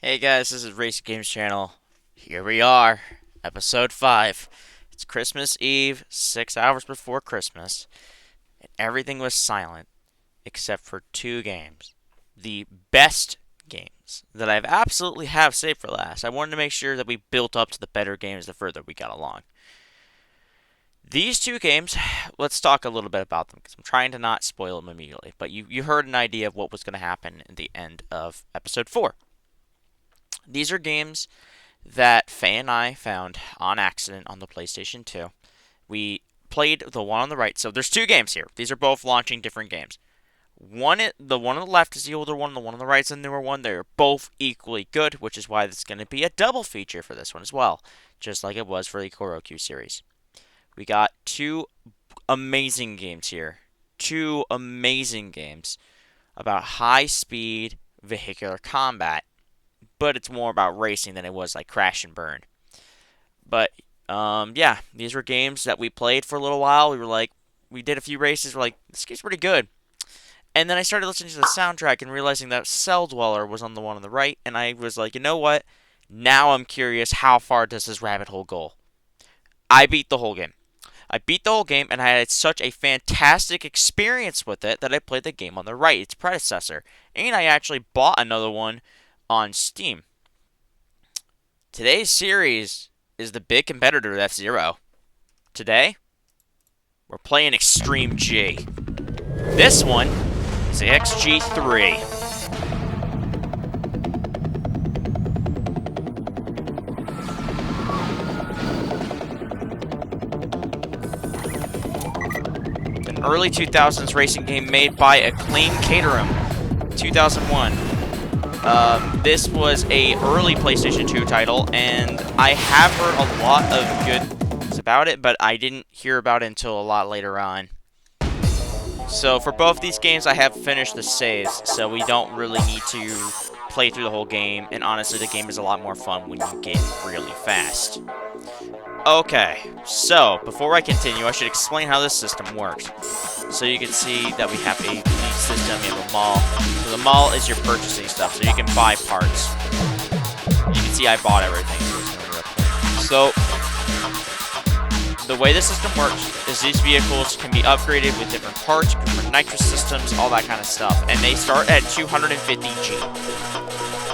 Hey guys, this is Racing Games Channel. Here we are, episode 5. It's Christmas Eve, 6 hours before Christmas, and everything was silent except for two games. The best games that I've absolutely have saved for last. I wanted to make sure that we built up to the better games the further we got along. These two games, let's talk a little bit about them because I'm trying to not spoil them immediately. But you heard an idea of what was going to happen in the end of episode 4. These are games that Faye and I found on accident on the PlayStation 2. We played the one on the right. So there's two games here. These are both launching different games. The one on the left is the older one. The one on the right is the newer one. They're both equally good, which is why it's going to be a double feature for this one as well, just like it was for the Koroku series. We got two amazing games here. Two amazing games about high-speed vehicular combat. But it's more about racing than it was like Crash and Burn. But yeah, these were games that we played for a little while. We did a few races. We're like, this game's pretty good. And then I started listening to the soundtrack and realizing that Cell Dweller was on the one on the right. And I was like, you know what? Now I'm curious, how far does this rabbit hole go? I beat the whole game. And I had such a fantastic experience with it that I played the game on the right, its predecessor. And I actually bought another one on Steam. Today's series is the big competitor to F-Zero. Today, we're playing Extreme G. This one is the XG3. An early 2000s racing game made by Acclaim Caterham, 2001. This was a early PlayStation 2 title, and I have heard a lot of good things about it, but I didn't hear about it until a lot later on. So for both these games, I have finished the saves, so we don't really need to play through the whole game, and honestly, the game is a lot more fun when you get really fast. Okay, so before I continue, I should explain how this system works. So you can see that we have a fleet system, we have a mall. So the mall is your purchasing stuff, so you can buy parts. You can see I bought everything. So the way the system works is these vehicles can be upgraded with different parts, different nitrous systems, all that kind of stuff. And they start at 250 G.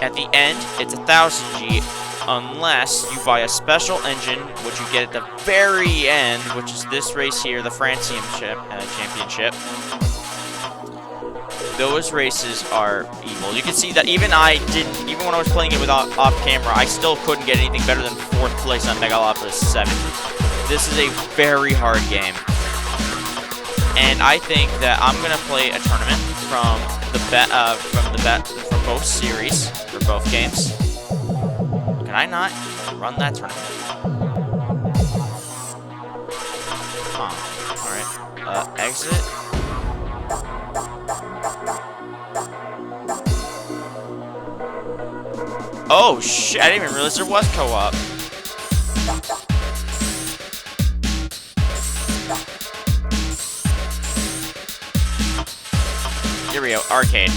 At the end, it's 1000 G. Unless you buy a special engine, which you get at the very end, which is this race here, the Francium Championship. Those races are evil. You can see that even when I was playing it without off camera, I still couldn't get anything better than 4th place on Megalopolis 7. This is a very hard game. And I think that I'm gonna play a tournament from both series, for both games. Can I not run that tournament? Alright. Exit. Oh, shit. I didn't even realize there was co-op. Here we go. Arcade.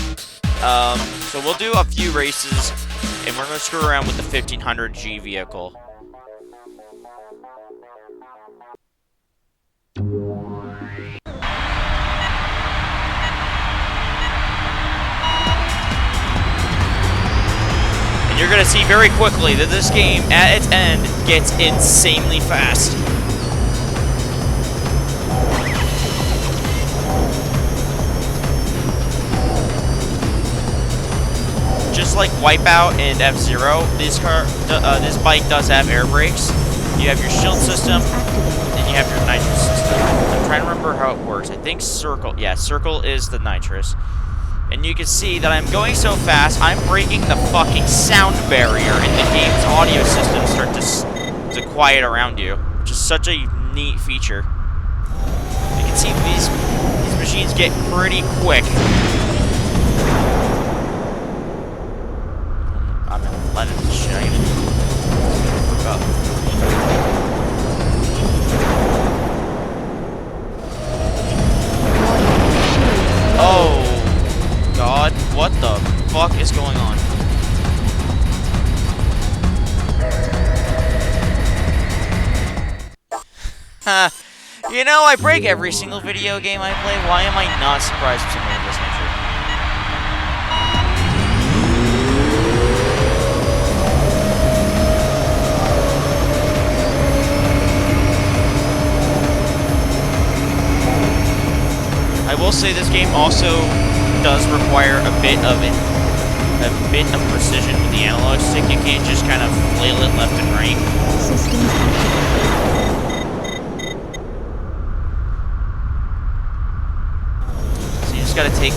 So we'll do a few races. And we're going to screw around with the 1500G vehicle. And you're going to see very quickly that this game, at its end, gets insanely fast. Just like Wipeout and F-Zero, this bike does have air brakes. You have your shield system, and you have your nitrous system. I'm trying to remember how it works. I think circle. Yeah, circle is the nitrous. And you can see that I'm going so fast, I'm breaking the fucking sound barrier in the game's audio system to quiet around you, which is such a neat feature. You can see these machines get pretty quick. I'm in 11 shit. I even forgot. Oh God, what the fuck is going on? You know, I break every single video game I play. Why am I not surprised with something of this nature? I will say this game also does require a bit of precision with the analog stick. You can't just kind of flail it left and right. So you just gotta take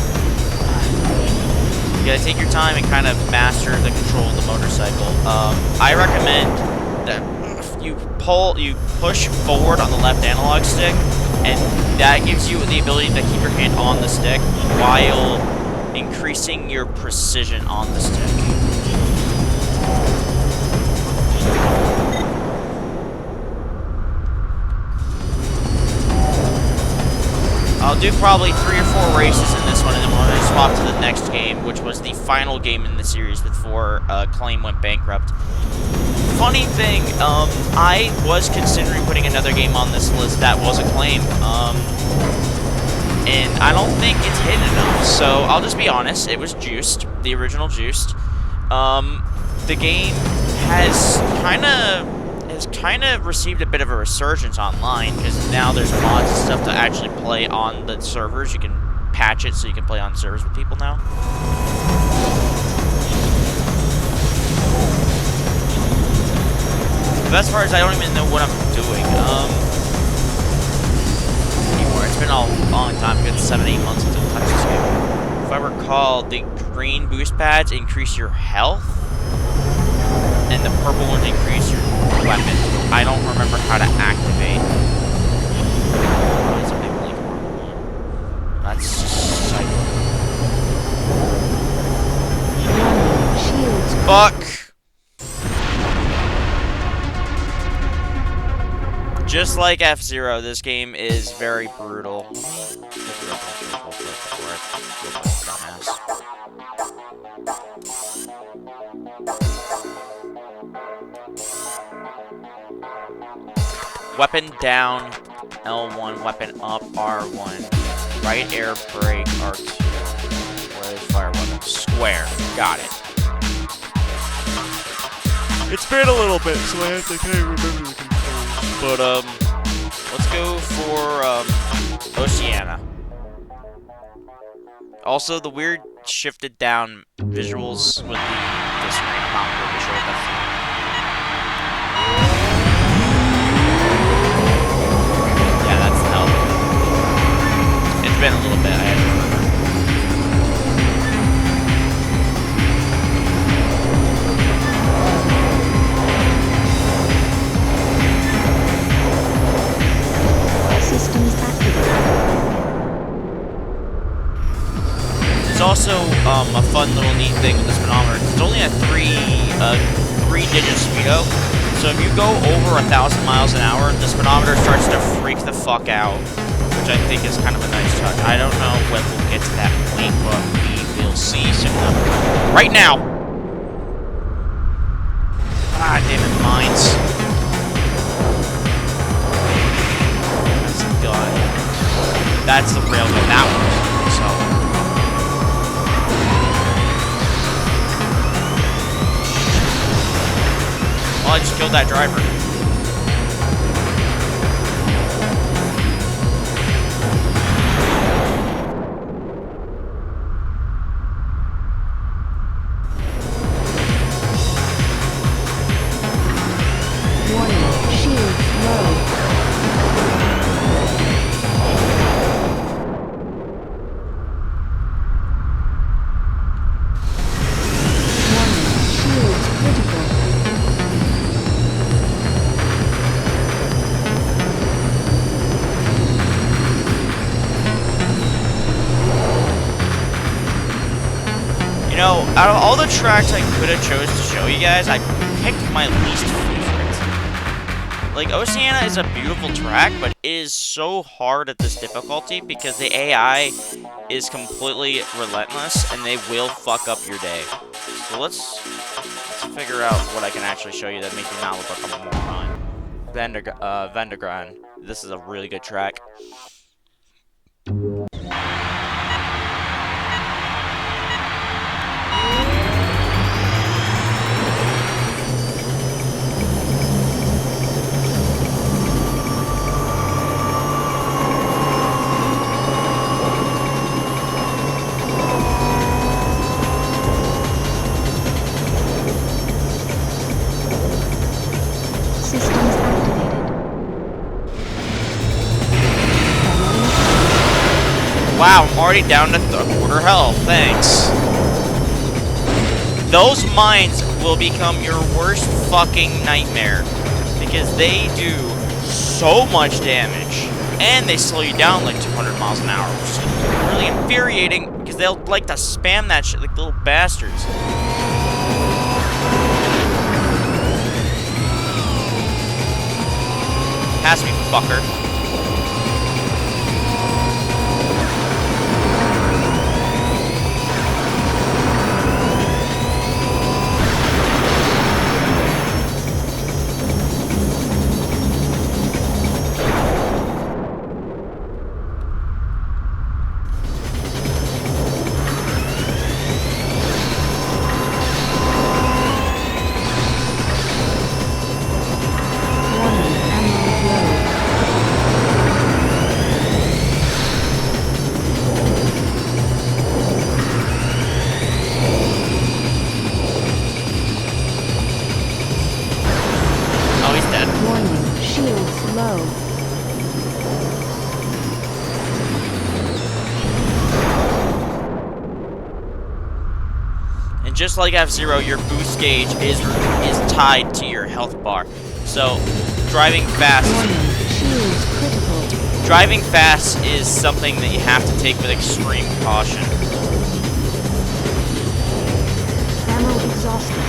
your time and kind of master the control of the motorcycle. I recommend that you push forward on the left analog stick, and that gives you the ability to keep your hand on the stick while increasing your precision on the stick. I'll do probably 3 or 4 races in this one, and then we're going to swap to the next game, which was the final game in the series before Claim went bankrupt. Funny thing, I was considering putting another game on this list that was a Claim, and I don't think it's hit enough, so I'll just be honest, it was Juiced, the original Juiced. The game has kind of received a bit of a resurgence online, because now there's mods and stuff to actually play on the servers. You can patch it so you can play on servers with people now. The best part is I don't even know what I'm doing anymore. It's been a long time, a good 7-8 months since I touched this game. If I recall, the green boost pads increase your health, and the purple ones increase your weapon. I don't remember how to activate. It's a big blink one. That's psycho. Fuck! Just like F-Zero, this game is very brutal. Weapon down, L1, weapon up, R1. Right air brake, R2. What is fire weapon? Square. Got it. It's been a little bit, so I have to kind of remember the controls. But, let's go for, Oceana. Also, the weird shifted down visuals with the screen. I'm not really sure what that's. Yeah, that's the hell. It's been a little bit, I had to remember. Systems activated. There's also a fun little neat thing with the speedometer. It's only a three-digit speedo, so if you go over 1,000 miles an hour, the speedometer starts to freak the fuck out, which I think is kind of a nice touch. I don't know when we'll get to that point, but we will see soon enough. Right now! Ah, damn it, mines. That's a gun. That's the railgun. That one. So. Well, I just killed that driver. Warning, shield low. You know, out of all the tracks I could have chose to show you guys, I picked my least favorite. Like, Oceana is a beautiful track, but it is so hard at this difficulty because the AI is completely relentless and they will fuck up your day. So let's figure out what I can actually show you that makes me not look like a moron. Vendergran. This is a really good track. Systems activated. Wow, I'm already down to quarter health. Thanks. Those mines will become your worst fucking nightmare because they do so much damage and they slow you down like 200 miles an hour, which is really infuriating because they'll like to spam that shit like little bastards. Pass me, fucker. Warning, ammo low. Oh, he's dead. Warning, shields low. And just like F-Zero, your boost gauge is tied to your health bar. So, driving fast. Warning, shields critical. Driving fast is something that you have to take with extreme caution. Ammo exhausted.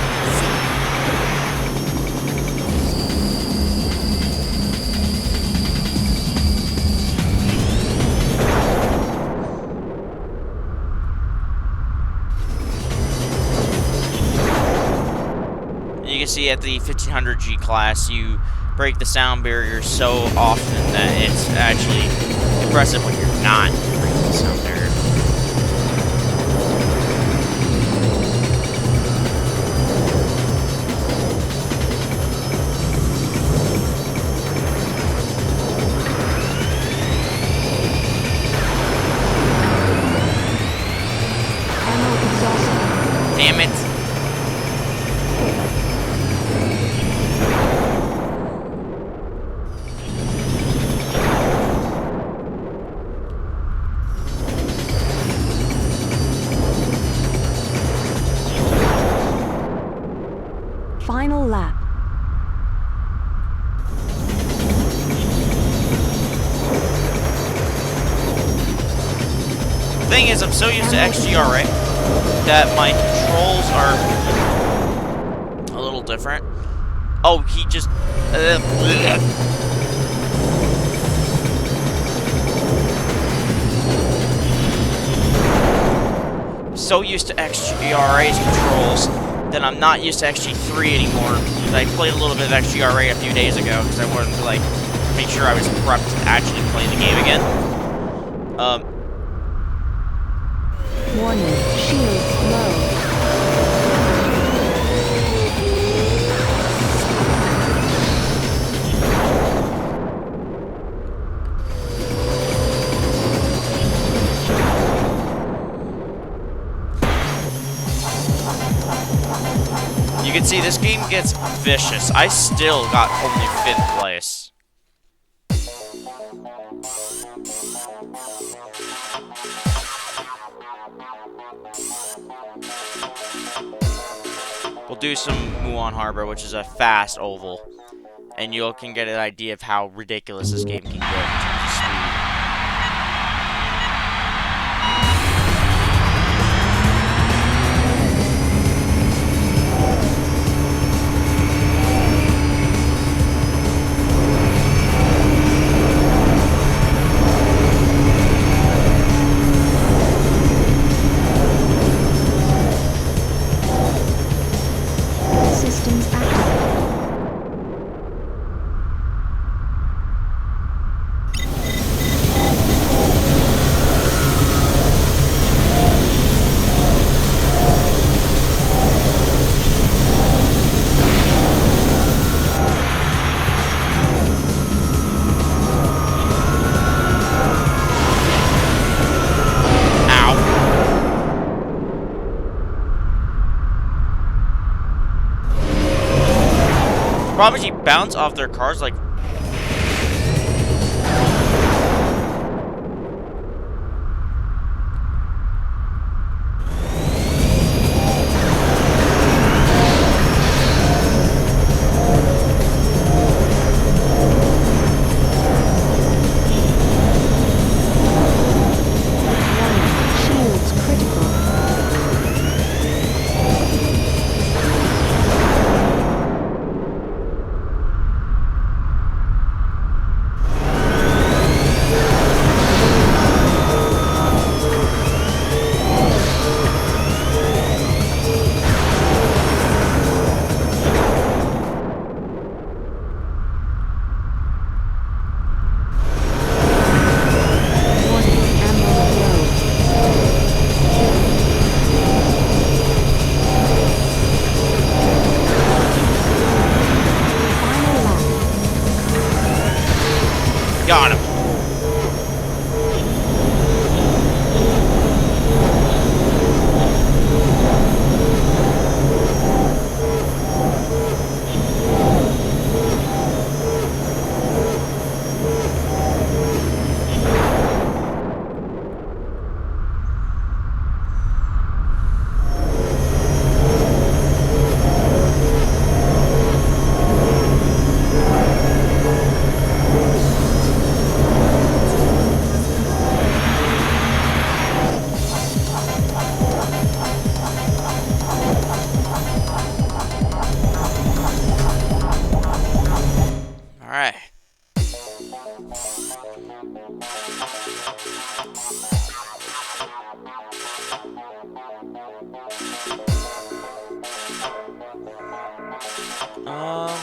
And you can see at the 1500 G class, you break the sound barrier so often that it's actually impressive when you're not breaking the sound barrier. Ammo exhausted. Damn it. Final lap. The thing is, I'm so used to XGRA that my controls are a little different. Oh, he just... so used to XGRA's controls that I'm not used to XG3 anymore. I played a little bit of XGRA a few days ago because I wanted to like make sure I was prepped to actually play the game again. Warning, shields low. You can see this game gets vicious. I still got only 5th place. We'll do some Muon Harbor, which is a fast oval, and you can get an idea of how ridiculous this game can get in terms of speed. Systems activated. problem is you bounce off their cars like. Shields critical. Warning, ammo low. Final lap. Got him. All right.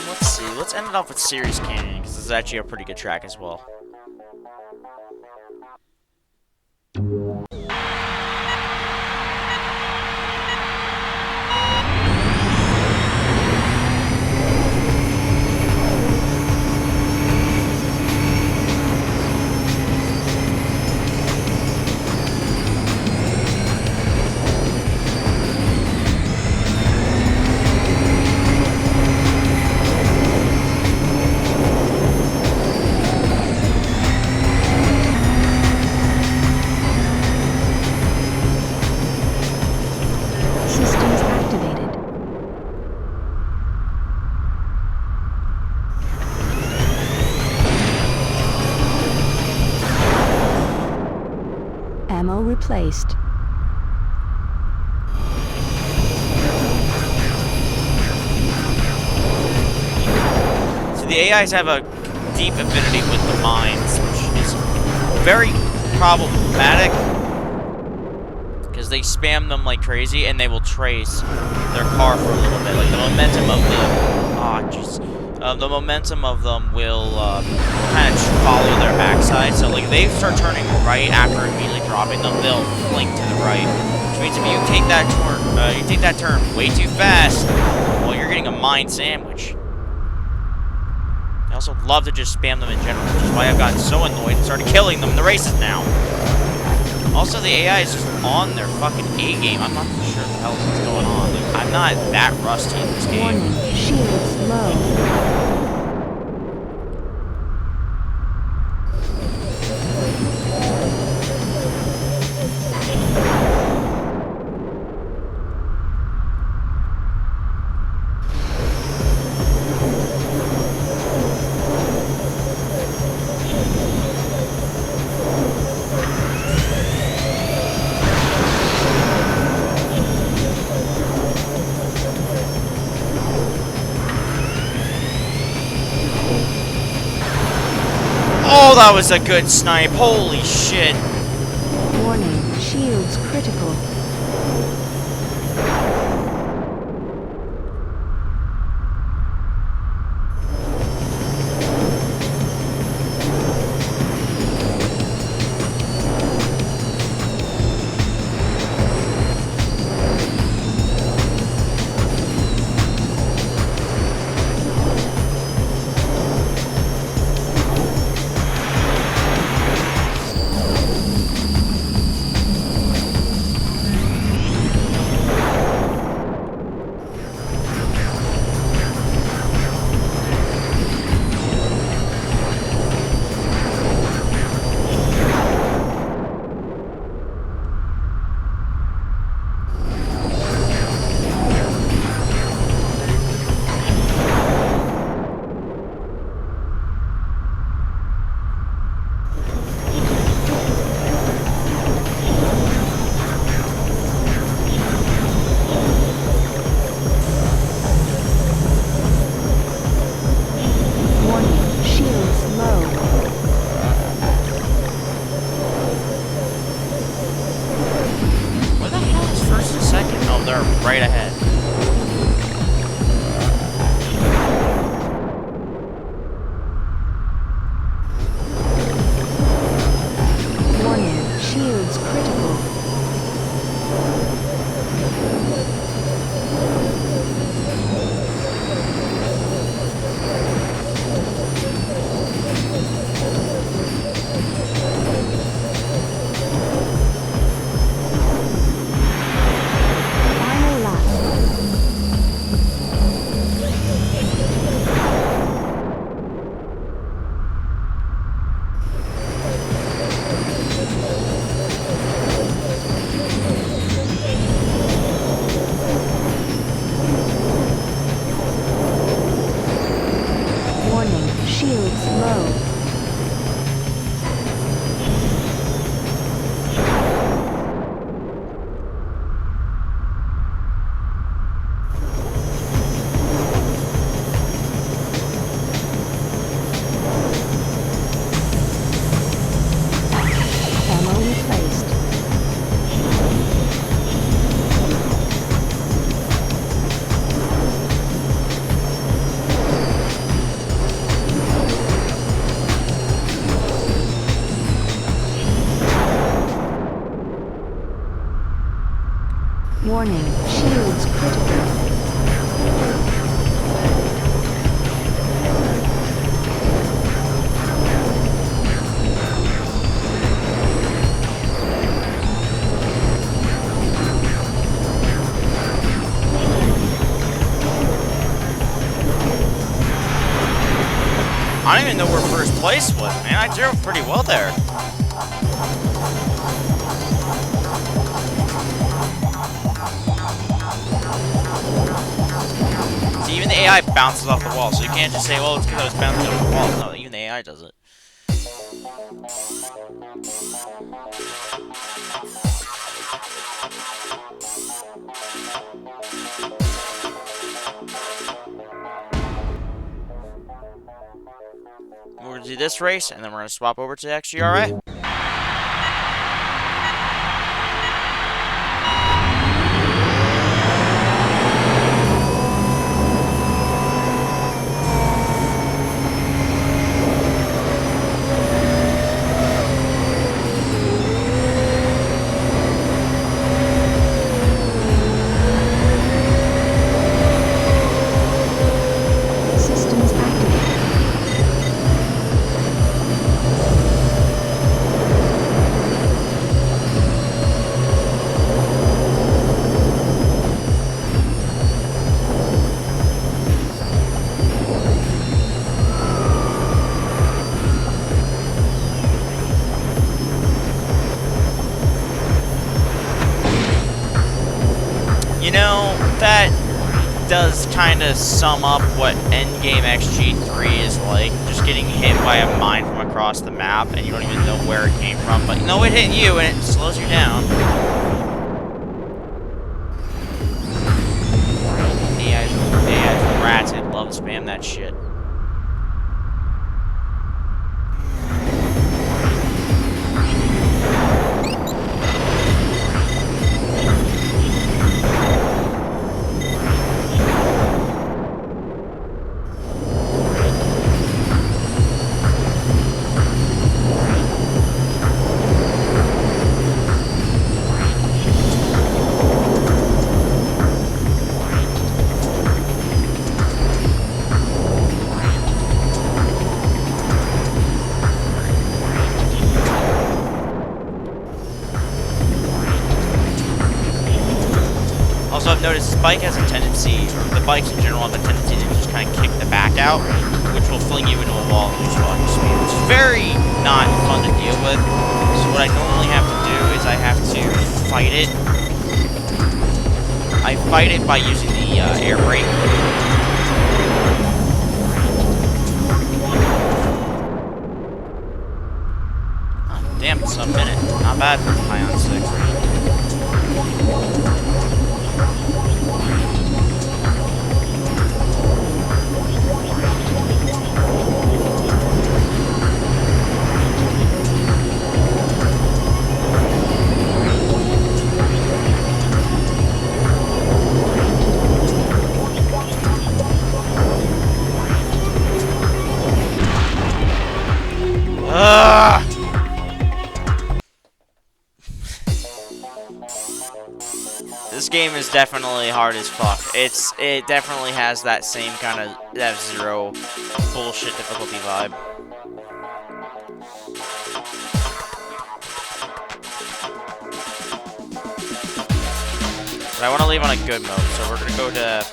Let's see. Let's end it off with Series Canyon because this is actually a pretty good track as well. Systems activated. Ammo replaced. So the AIs have a deep affinity with the mines, which is very problematic because they spam them like crazy and they will trace their car for a little bit. Like the momentum of the momentum of them will kind of follow their backside. So like if they start turning right after immediately dropping them, they'll flank to the right. Which means if you take that turn way too fast, well, you're getting a mine sandwich. I also love to just spam them in general, which is why I've gotten so annoyed and started killing them in the races now. Also, the AI is just on their fucking A game. I'm not sure what the hell is going on. Like, I'm not that rusty in this game. Warning, shields low. Oh, that was a good snipe. Holy shit. Warning, shields critical. I don't even know where first place was, man. I drove pretty well there. See, even the AI bounces off the wall, so you can't just say, well, it's because I was bouncing off the wall. No, even the AI does it. We're going to do this race, and then we're going to swap over to XGRA. Systems activated. You know, that does kind of sum up what endgame XG3 is like. Just getting hit by a mine from across the map, and you don't even know where it came from. But no, it hit you, and it slows you down. AI's rats, it love to spam that shit. Also, I've noticed this bike has a tendency, or the bikes in general have a tendency to just kind of kick the back out, which will fling you into a wall and lose your speed, which is very not fun to deal with. So what I normally have to do is I have to fight it. I fight it by using the air brake. Oh, damn, it's a minute. Not bad for high on 6. This game is definitely hard as fuck. It definitely has that same kind of F-Zero bullshit difficulty vibe. But I want to leave on a good mode, so we're gonna go to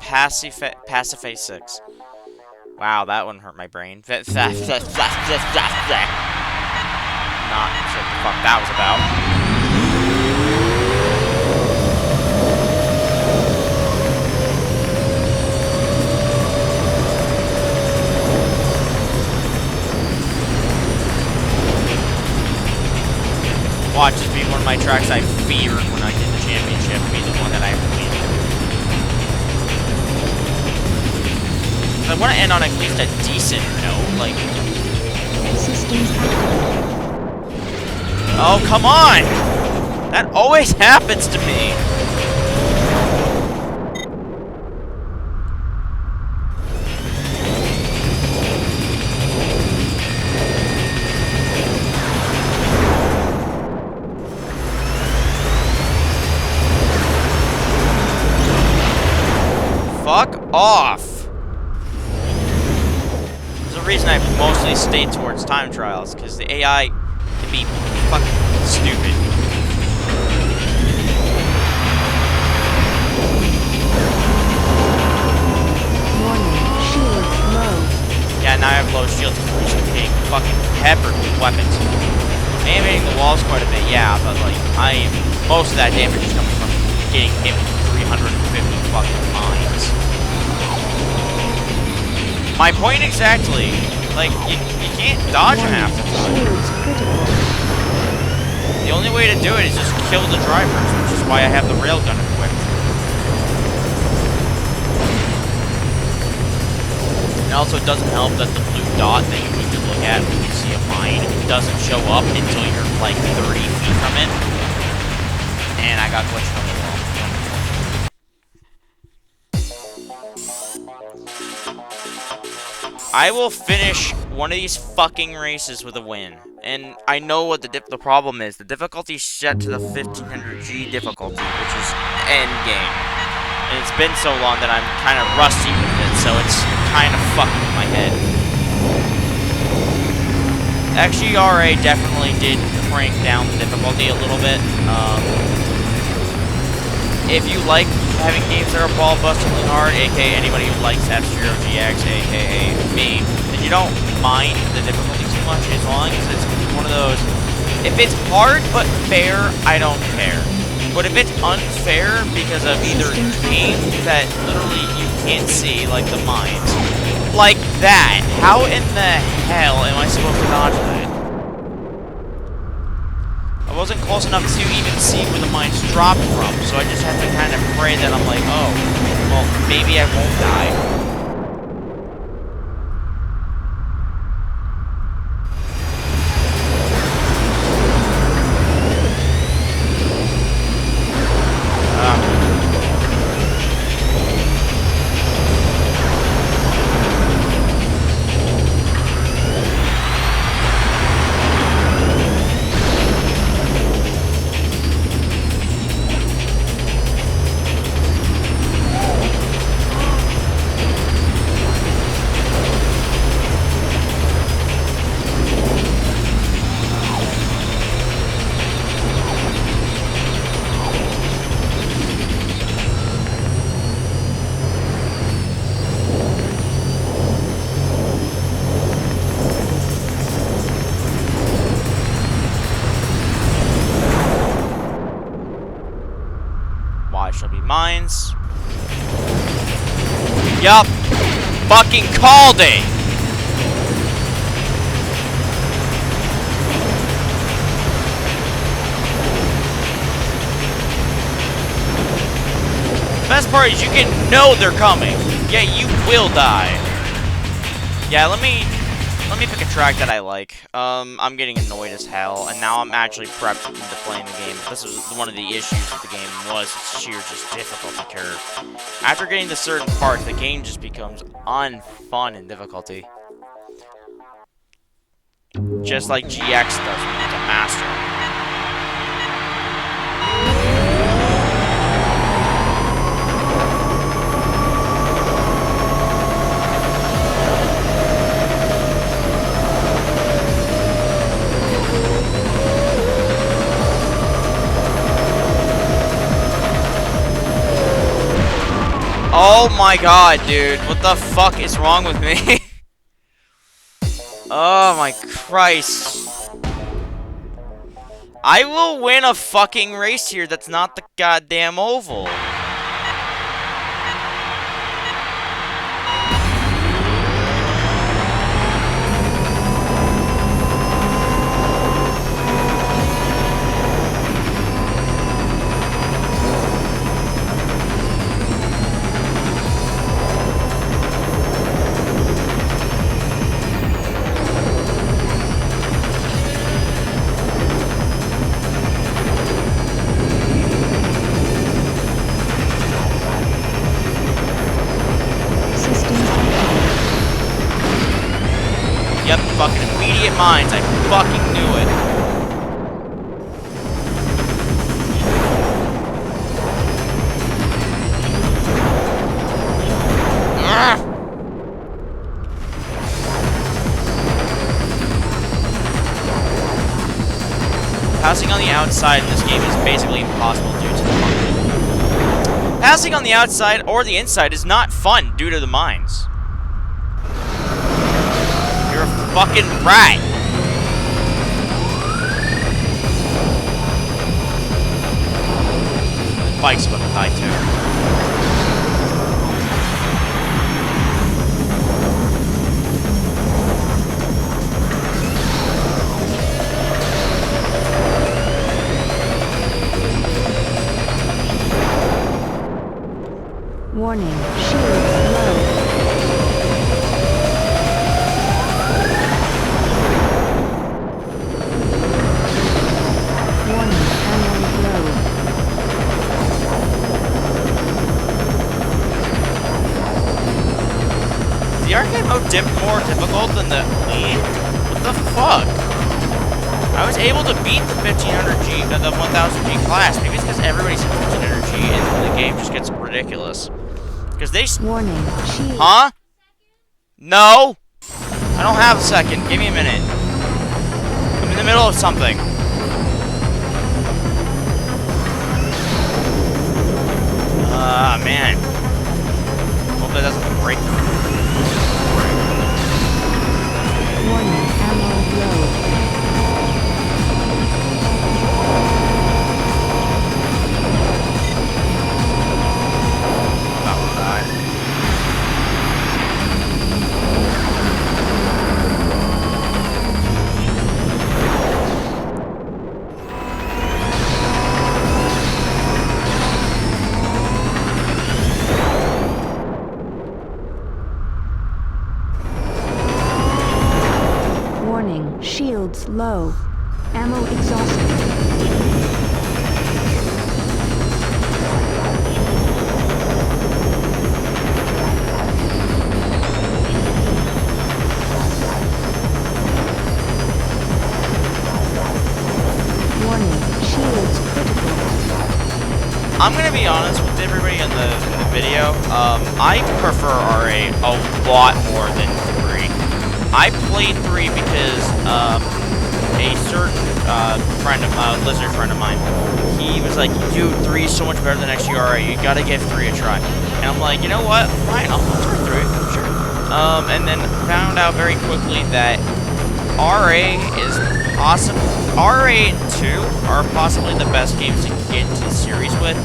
Pacife 6. Wow, that one hurt my brain. Not sure what the fuck that was about. Watch this be one of my tracks I feared when I did the championship, be the one that I completed. I want to end on at least a decent note, like... Systems activated. Oh, come on! That always happens to me! Fuck off! There's a reason I've mostly stayed towards time trials, because the AI can be fucking stupid. Warning, shield low. shields because we're just getting fucking peppered with weapons. I am hitting the walls quite a bit, yeah, but like, most of that damage is coming from getting hit with 350 fucking mines. My point exactly. Like, you can't dodge them half the time. Shields critical. The only way to do it is just kill the drivers, which is why I have the railgun equipped. It also doesn't help that the blue dot that you need to look at when you see a mine doesn't show up until you're like 30 feet from it. And I got glitched on the wall. I will finish one of these fucking races with a win. And I know what the problem is. The difficulty is set to the 1500G difficulty, which is end game. And it's been so long that I'm kind of rusty with it, so it's kind of fucking with my head. XGRA definitely did crank down the difficulty a little bit. If you like having games that are ball-bustingly hard, aka anybody who likes F-Zero GX, aka me, then you don't mind the difficulty too much as long as it's one of those. If it's hard but fair, I don't care. But if it's unfair because of either games that literally you can't see, like the mines, like that, how in the hell am I supposed to dodge that? I wasn't close enough to even see where the mines dropped from, so I just have to kind of pray that I'm like, oh, well, maybe I won't die. Mines. Yup. Fucking called it. The best part is you can know they're coming. Yeah, you will die. Yeah, let me pick a track that I like. I'm getting annoyed as hell, and now I'm actually prepped into playing the game. This is one of the issues with the game was its sheer just difficulty curve. After getting to certain parts, the game just becomes unfun in difficulty. Just like GX does when you get to Master. Oh my god, dude. What the fuck is wrong with me? Oh my Christ. I will win a fucking race here that's not the goddamn oval. Yep, fucking immediate mines. I fucking knew it. Ugh. Passing on the outside in this game is basically impossible due to the mines. Passing on the outside or the inside is not fun due to the mines. You're fucking rat. Bike's about to die too. Warning, shields low. Warning, ammo low. Is the arcade mode more difficult than the Wii? What the fuck? I was able to beat the 1500G, the 1000G class. Maybe it's because everybody's at 1500G and the game just gets ridiculous. Because they... Warning, shield. Huh? No! I don't have a second. Give me a minute. I'm in the middle of something. Man. Hope that doesn't break. Warning, ammo low. About to die. Warning, shields low. Ammo exhausted. Warning, shields critical. I'm gonna be honest with everybody in the video. I prefer RA a lot more than 3. I played 3 because a certain lizard friend of mine, he was like, dude, 3 is so much better than XGRA. You gotta give 3 a try. And I'm like, you know what? Fine, I'll try 3. Sure. And then found out very quickly that RA is possible. RA and 2 are possibly the best games to get into the series with.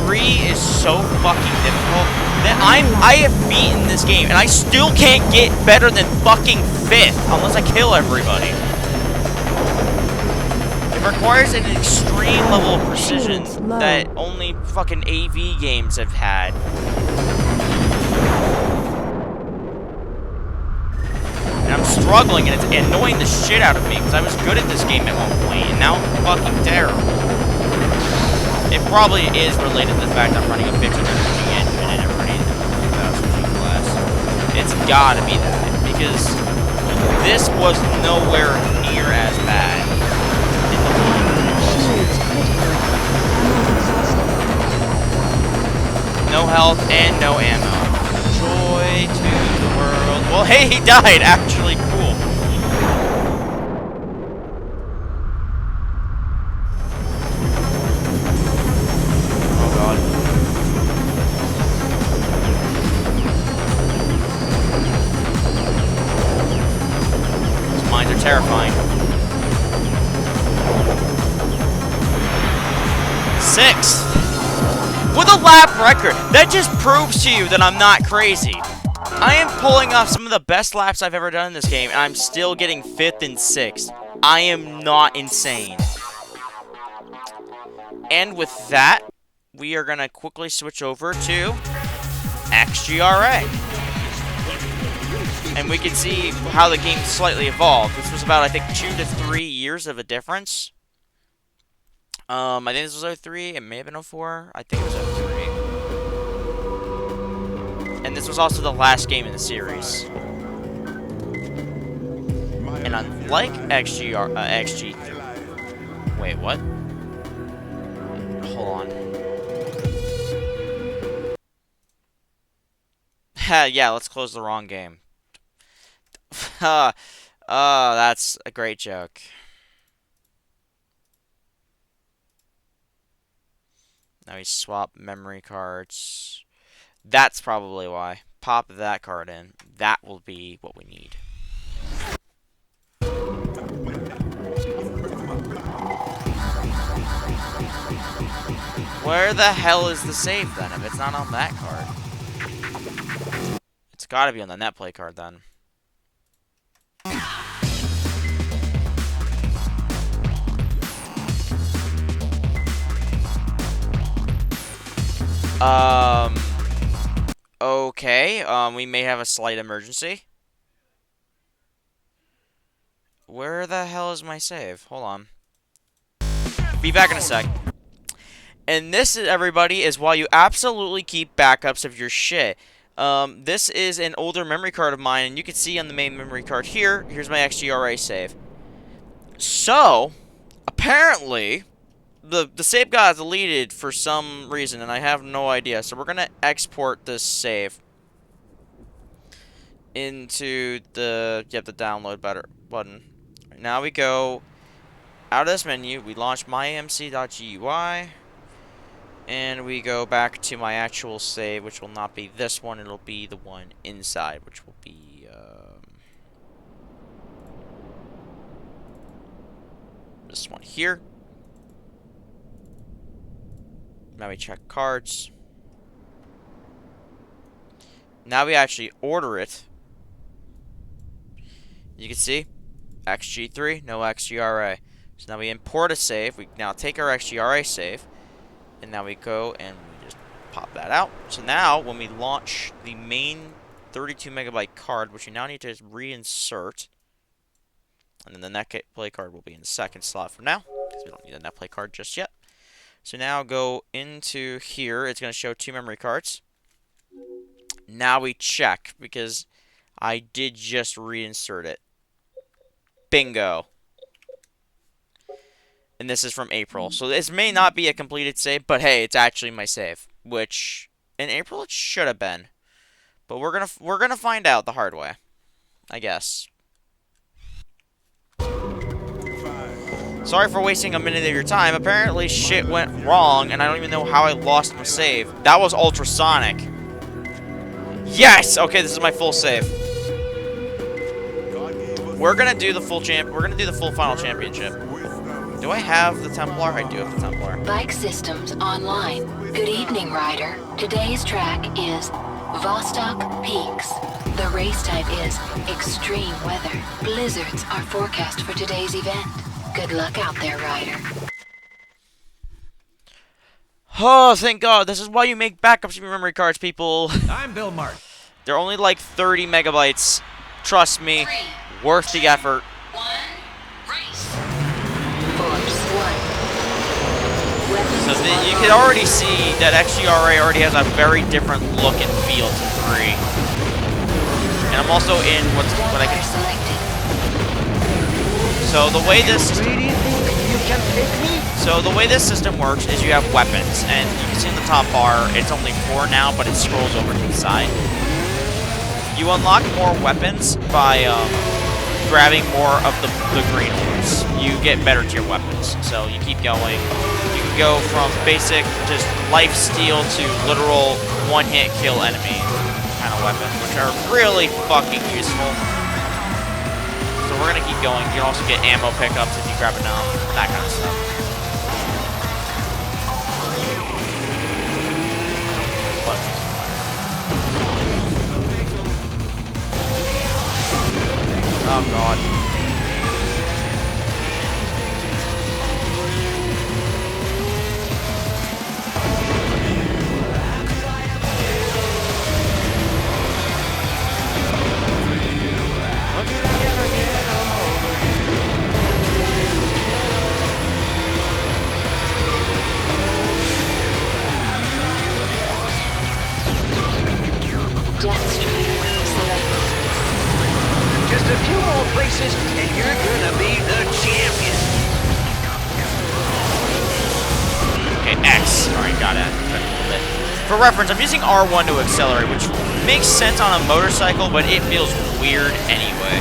3 is so fucking difficult that I have beaten this game and I still can't get better than fucking 5th unless I kill everybody. It requires an extreme level of precision that only fucking AV games have had. And I'm struggling, and it's annoying the shit out of me, because I was good at this game at one point, and now I'm fucking terrible. It probably is related to the fact I'm running a 1500G engine and I'm running a 1000G class. It's gotta be that, because this was nowhere near as bad in the Shields critical. Ammo exhausted. no health and no ammo. Joy to the world. Well, hey, he died, actually. Cool. Oh, God. These mines are terrifying. 6th. With a lap record. That just proves to you that I'm not crazy. I am pulling off some of the best laps I've ever done in this game, and I'm still getting 5th and 6th. I am not insane. And with that, we are going to quickly switch over to XGRA. And we can see how the game slightly evolved. This was about, I think, 2 to 3 years of a difference. I think this was 03. It may have been 04. I think it was 03. And this was also the last game in the series. And unlike XG3... Wait, what? Hold on. Yeah, let's close the wrong game. That's a great joke. Now we swap memory cards. That's probably why. Pop that card in. That will be what we need. Where the hell is the save then, if it's not on that card? It's gotta be on the net play card then. Okay, we may have a slight emergency. Where the hell is my save? Hold on. Be back in a sec. And this, everybody, is why you absolutely keep backups of your shit. This is an older memory card of mine, and you can see on the main memory card here, here's my XGRA save. So, apparently, the save got deleted for some reason, and I have no idea. So we're going to export this save into the download button. Now we go out of this menu, we launch myamc.gui, and we go back to my actual save, which will not be this one, it'll be the one inside, which will be, this one here. Now we check cards. Now we actually order it. You can see, XG3, no XGRA. So now we import a save, we now take our XGRA save, and now we go and we just pop that out. So now, when we launch the main 32 megabyte card, which you now need to reinsert, and then the net play card will be in the second slot for now, because we don't need a net play card just yet. So now go into here, it's going to show 2 memory cards. Now we check, because I did just reinsert it. Bingo. And this is from April. So this may not be a completed save, but hey, it's actually my save. Which, in April, it should have been. But we're gonna find out the hard way, I guess. Sorry for wasting a minute of your time. Apparently shit went wrong, and I don't even know how I lost my save. That was ultrasonic. Yes! Okay, this is my full save. We're gonna do the full final championship. Do I have the Templar? I do have the Templar. Bike systems online. Good evening, rider. Today's track is Vostok Peaks. The race type is extreme weather. Blizzards are forecast for today's event. Good luck out there, rider. Oh, thank God. This is why you make backups of your memory cards, people. I'm Bill Martin. They're only like 30 megabytes. Trust me. Worth the effort. So you can already see that XGRA already has a very different look and feel to 3. And I'm also in what I can. So the way this system works is you have weapons, and you can see in the top bar it's only 4 now, but it scrolls over to the side. You unlock more weapons by grabbing more of the green orbs. You get better tier weapons, so you keep going. You can go from basic, just life steal to literal one-hit kill enemy kind of weapons, which are really fucking useful. So we're gonna keep going. You can also get ammo pickups if you grab enough, that kind of stuff. Oh God. Just a few more places, and you're gonna be the champion. Okay, X. Alright, got it. For reference, I'm using R1 to accelerate, which makes sense on a motorcycle, but it feels weird anyway.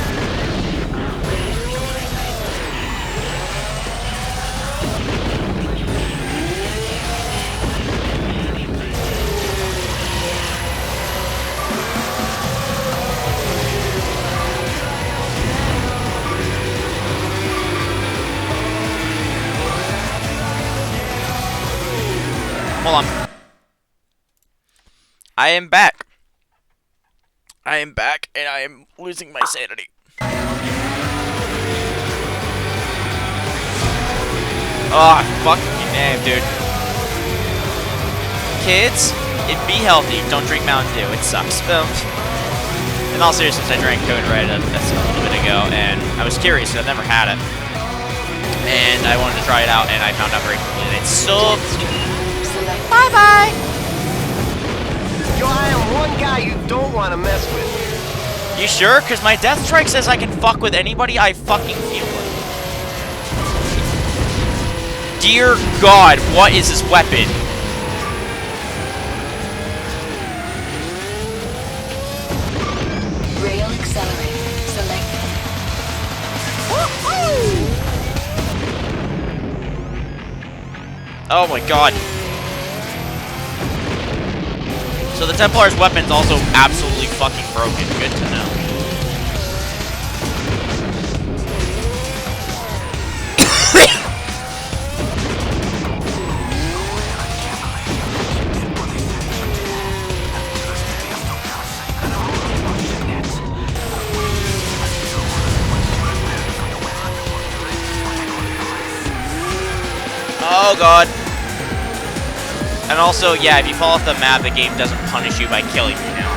I am back. I am back, and I am losing my sanity. Oh, fucking name, dude. Kids, be healthy. Don't drink Mountain Dew. It sucks. In all seriousness, I drank Code Red a little bit ago, and I was curious, because I've never had it. And I wanted to try it out, and I found out very quickly that it sucked. Bye-bye! Yo, I am one guy you don't want to mess with. You sure? Because my death strike says I can fuck with anybody I fucking feel like. Dear God, what is this weapon? Rail accelerator selected. Oh my God. So the Templar's weapon's also absolutely fucking broken. Good to know. Oh God. And also, yeah, if you fall off the map, the game doesn't punish you by killing you now.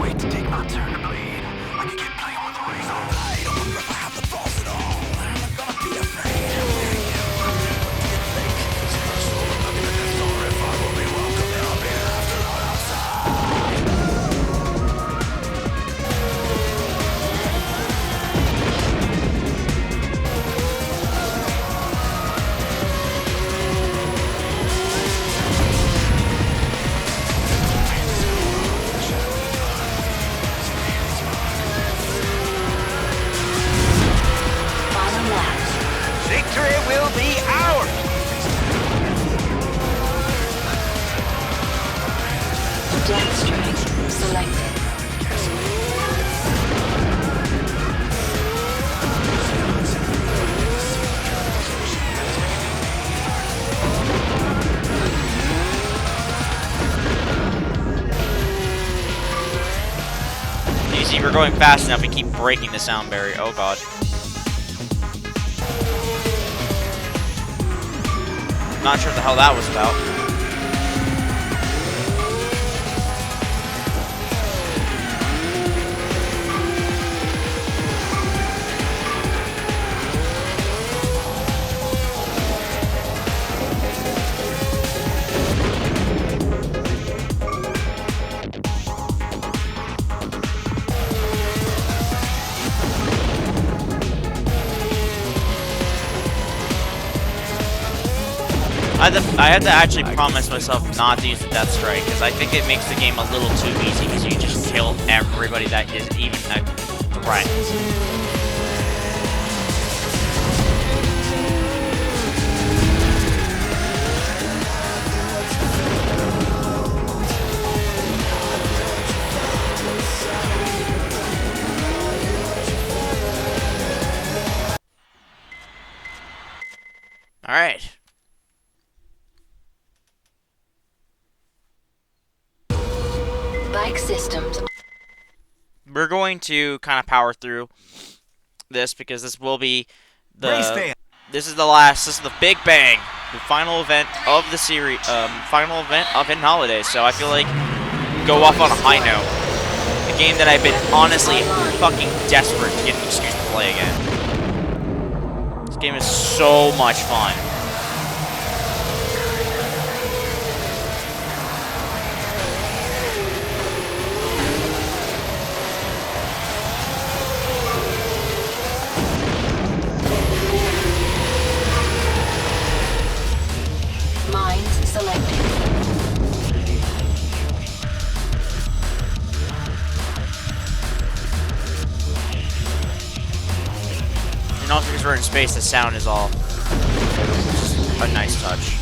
Wait to take my turn to bleed. I can keep playing with the razor blade. I wonder if I have the balls at all. I'm not gonna be afraid. How dare you? What do you think? Special? I'm in the store if I will be welcome. I'll be there after all outside. Final lap. Victory will be ours. Death strike selected. You see, we're going fast enough. We keep breaking the sound barrier. Oh God. Not sure what the hell that was about. I had to actually promise myself not to use the Death Strike, because I think it makes the game a little too easy, because you just kill everybody that is even a threat. Alright. Bike systems. We're going to kind of power through this, because this will be the... This is the last, this is the Big Bang, the final event of the series, final event of Hidden Holidays, so I feel like go off on a high note. A game that I've been honestly fucking desperate to get an excuse to play again. This game is so much fun. Mines selected. And also because we're in space, the sound is all a nice touch.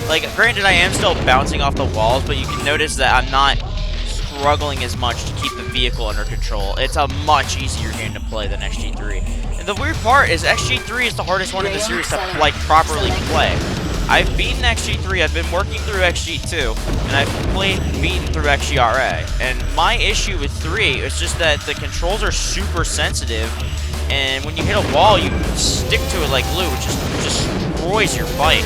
Like, granted, I am still bouncing off the walls, but you can notice that I'm not struggling as much to keep the vehicle under control. It's a much easier game to play than XG3. And the weird part is XG3 is the hardest one in the series to, like, properly play. I've beaten XG3, I've been working through XG2, and I've beaten through XGRA. And my issue with 3 is just that the controls are super sensitive, and when you hit a wall, you stick to it like glue, which just destroys your bike.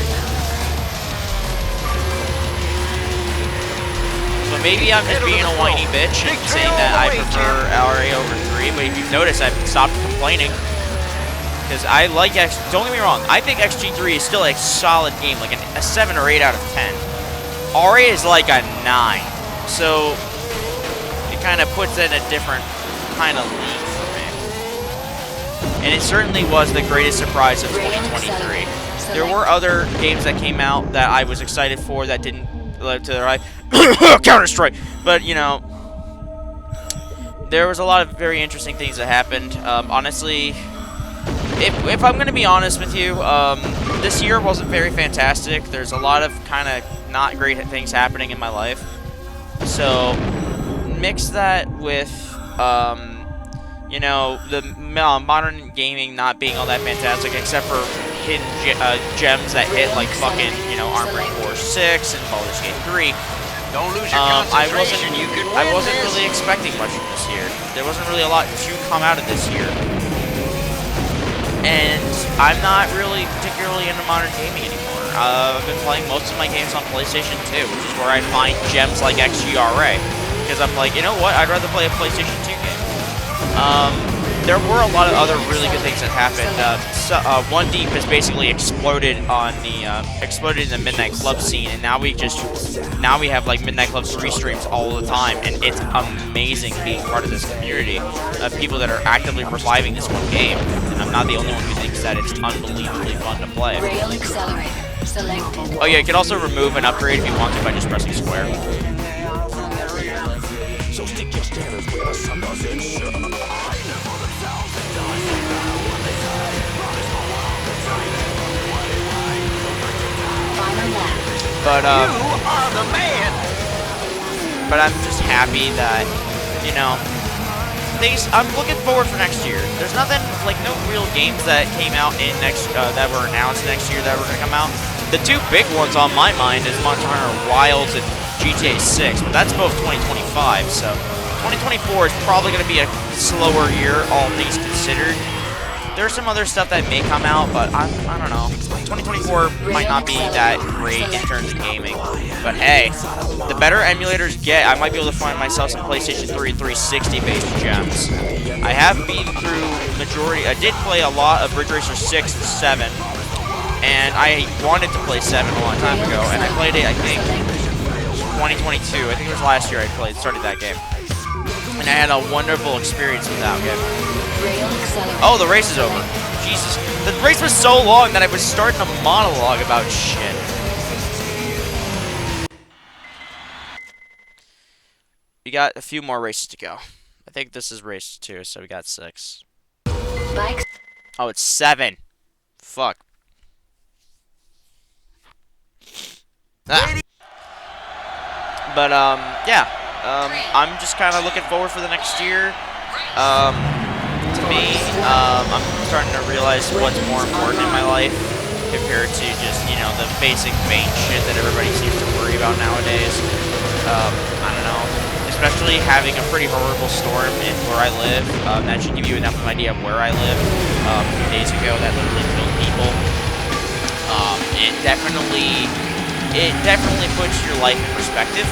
So maybe I'm just being a whiny bitch and saying that I prefer RA over 3, but if you've noticed, I've stopped complaining. Because I like don't get me wrong, I think XG3 is still a solid game, like a 7 or 8 out of 10. RA is like a 9. So it kind of puts it in a different kind of league for me. And it certainly was the greatest surprise of 2023. There were other games that came out that I was excited for that didn't live to their right. Counter-Strike! But, you know, there was a lot of very interesting things that happened. Honestly, if I'm going to be honest with you, this year wasn't very fantastic. There's a lot of kind of not great things happening in my life. So, mix that with, you know, the modern gaming not being all that fantastic, except for hidden gems that hit like fucking, you know, Armored Core 6 and Baldur's Gate 3. Don't lose your concentration. I wasn't really expecting much from this year. There wasn't really a lot to come out of this year. And I'm not really particularly into modern gaming anymore. I've been playing most of my games on PlayStation 2, which is where I find gems like XGRA. Because I'm like, you know what, I'd rather play a PlayStation 2 game. There were a lot of other really good things that happened. One Deep has basically exploded on the exploded in the Midnight Club scene, and now we have like Midnight Club restreams all the time, and it's amazing being part of this community of people that are actively reviving this one game. And I'm not the only one who thinks that it's unbelievably fun to play. Rail accelerator selected. Oh yeah, you can also remove an upgrade if you want to by just pressing square. So stick your standards where the sun doesn't shine. Final lap. But You are the man. but I'm just happy that, you know, I'm looking forward for next year. There's nothing, like, no real games that came out in that were announced next year that were gonna come out. The two big ones on my mind is Monster Hunter Wilds and GTA 6, but that's both 2025, so 2024 is probably gonna be a slower year, all things considered. There's some other stuff that may come out, but I don't know. 2024 might not be that great in terms of gaming. But hey, the better emulators get, I might be able to find myself some PlayStation 3 and 360 based gems. I have beaten through majority. I did play a lot of Ridge Racer 6 and 7, and I wanted to play 7 a long time ago, and I played it, I think, 2022. I think it was last year I started that game. And I had a wonderful experience with that game. Oh, the race is over. Jesus. The race was so long that I was starting a monologue about shit. We got a few more races to go. I think this is race 2, so we got 6. Bikes. Oh, it's 7. Fuck. Ah. But, yeah. I'm just kind of looking forward for the next year. To me, I'm starting to realize what's more important in my life compared to just, you know, the basic vain shit that everybody seems to worry about nowadays. I don't know. Especially having a pretty horrible storm in where I live. That should give you enough of an idea of where I live. A few days ago, that literally killed people. It definitely puts your life in perspective.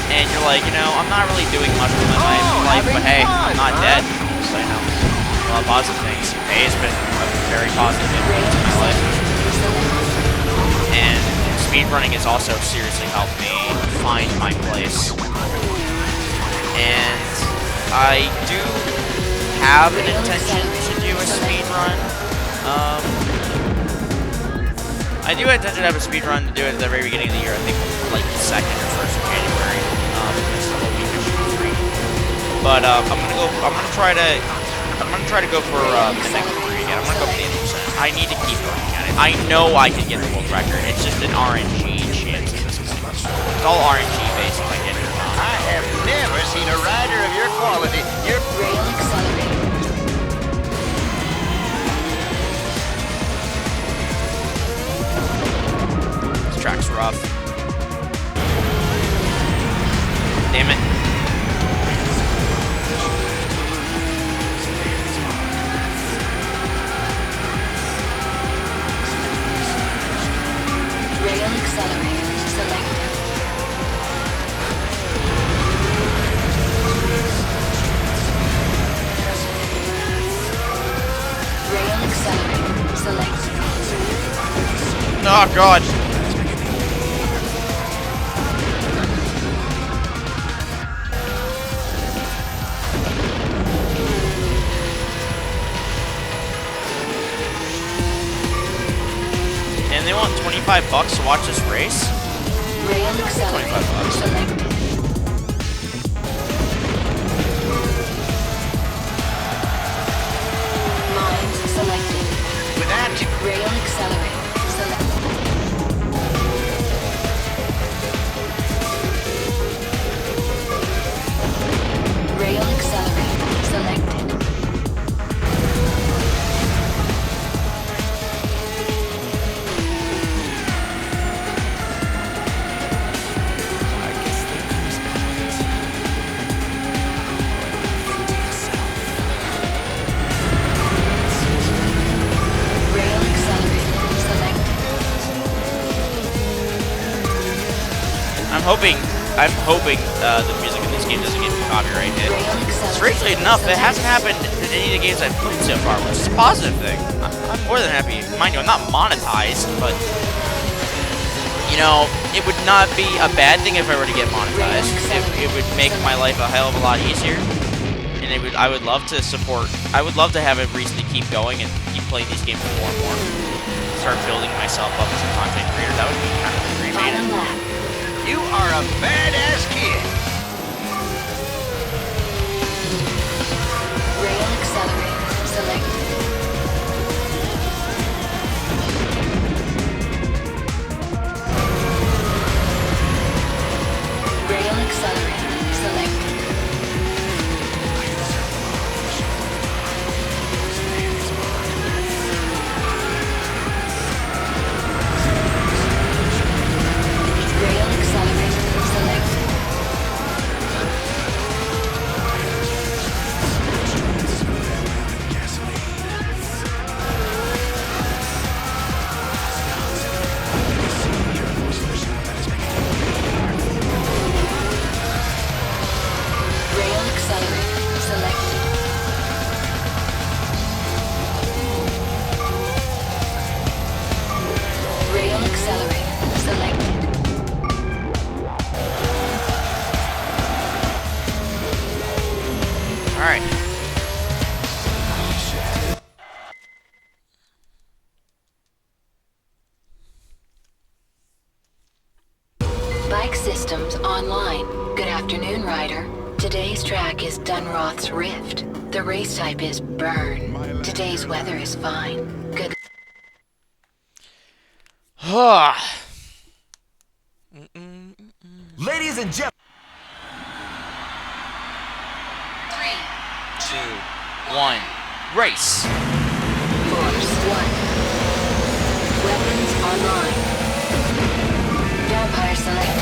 And you're like, you know, I'm not really doing much with my life, but hey, I'm not dead. So, you know, a lot of positive things. Hey, has been a very positive influence in my life. And speedrunning has also seriously helped me find my place. And I do have an intention to do a speedrun. I do have intention to have a speedrun to do it at the very beginning of the year. I think like the 2nd or 1st of January. That's the whole week of XG3. But I'm gonna try to go for Midnight Club 3 again. I'm gonna go for the 80%. I need to keep working on it. I know I can get the world record. It's just an RNG chance It's all RNG based, if I get it or not. I have never seen a rider of your quality. You're Rail accelerator. This track's rough. Damn it. Rail accelerator selected. Rail accelerator selected. Oh god. And they want $25 to watch this race? Rail accelerator $25. selected. Mines selected. without you. Rail accelerator selected. Rail accelerator selected. Rail accelerator selected. I'm hoping the music in this game doesn't get copyright hit. Rail accelerator. Strangely enough, it hasn't happened in any of the games I've played so far, which is a positive thing. I'm more than happy. Mind you, I'm not monetized, but you know, it would not be a bad thing if I were to get monetized. It would make my life a hell of a lot easier, and I would love to support. I would love to have it recently keep going and keep playing these games more and more. Start building myself up as a content creator. That would be kind of a dream. Final lap. You are a badass kid. Rail accelerator selected. Rail accelerator selected. Rail accelerator selected. Rail accelerator selected. Rail accelerator selected. All right. Bike systems online. Good afternoon, rider. Today's track is Dunroth's Rift. The race type is Burn. Today's weather is fine. Good. Ladies and gentlemen. 3, 2, 1, race. Force 1. Weapons online. Vampire selected.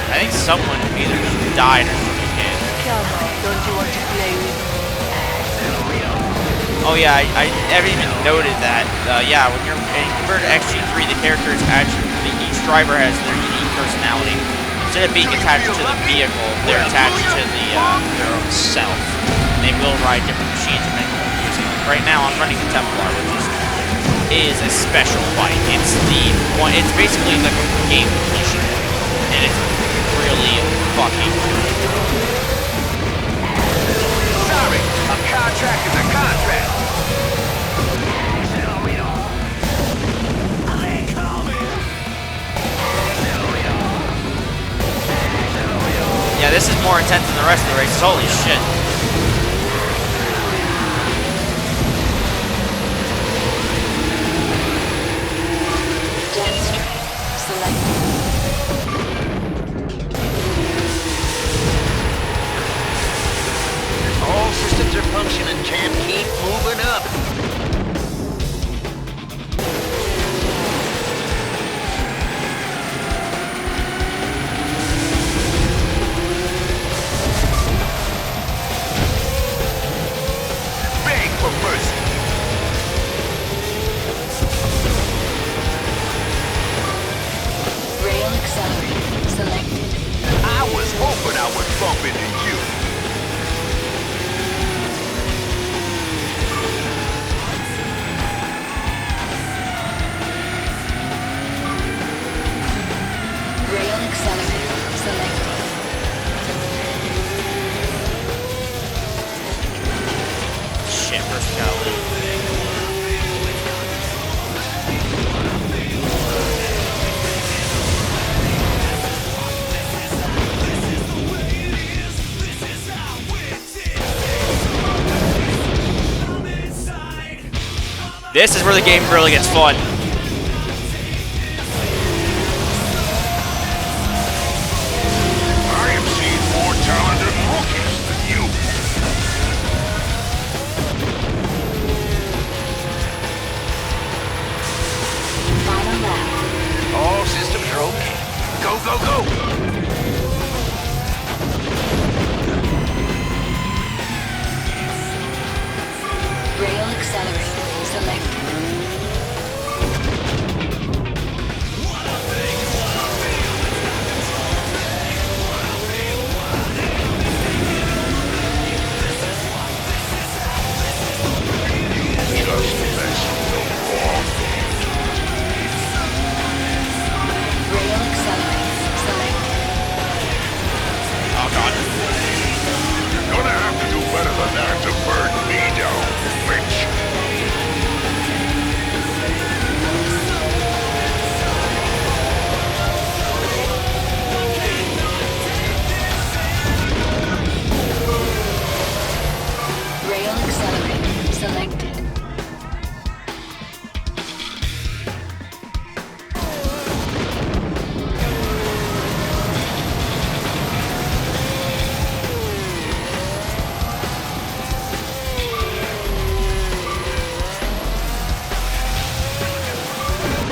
I think someone either died or something did. Come on, don't you want to play with me? Oh yeah, I haven't even noted that. Yeah, when you're converted to XG3, the characters actually, each driver has their unique personality. Instead of being attached to the vehicle, they're attached to their own self. They will ride different machines depending on what they're using. Right now, I'm running the Templar, which is a special bike. It's it's basically like a game completion, and it's really fucking good. Sorry, a contract is a contract. this is more intense than the rest of the races. Holy shit. Dead strike selected. All systems are functioning, champ. Keep moving up. Beg for mercy. Rail accelerator selected. I was hoping I would bump into you. Rail accelerator selected. Shit, verticality. This is where the game really gets fun. I am seeing more talented rookies than you. Final lap. All systems are okay. Go, go, go! Rail accelerator selected. Just less no more. Rail accelerator selected. Oh god. You're gonna have to do better than that to burn me down, bitch. Rail accelerator selected.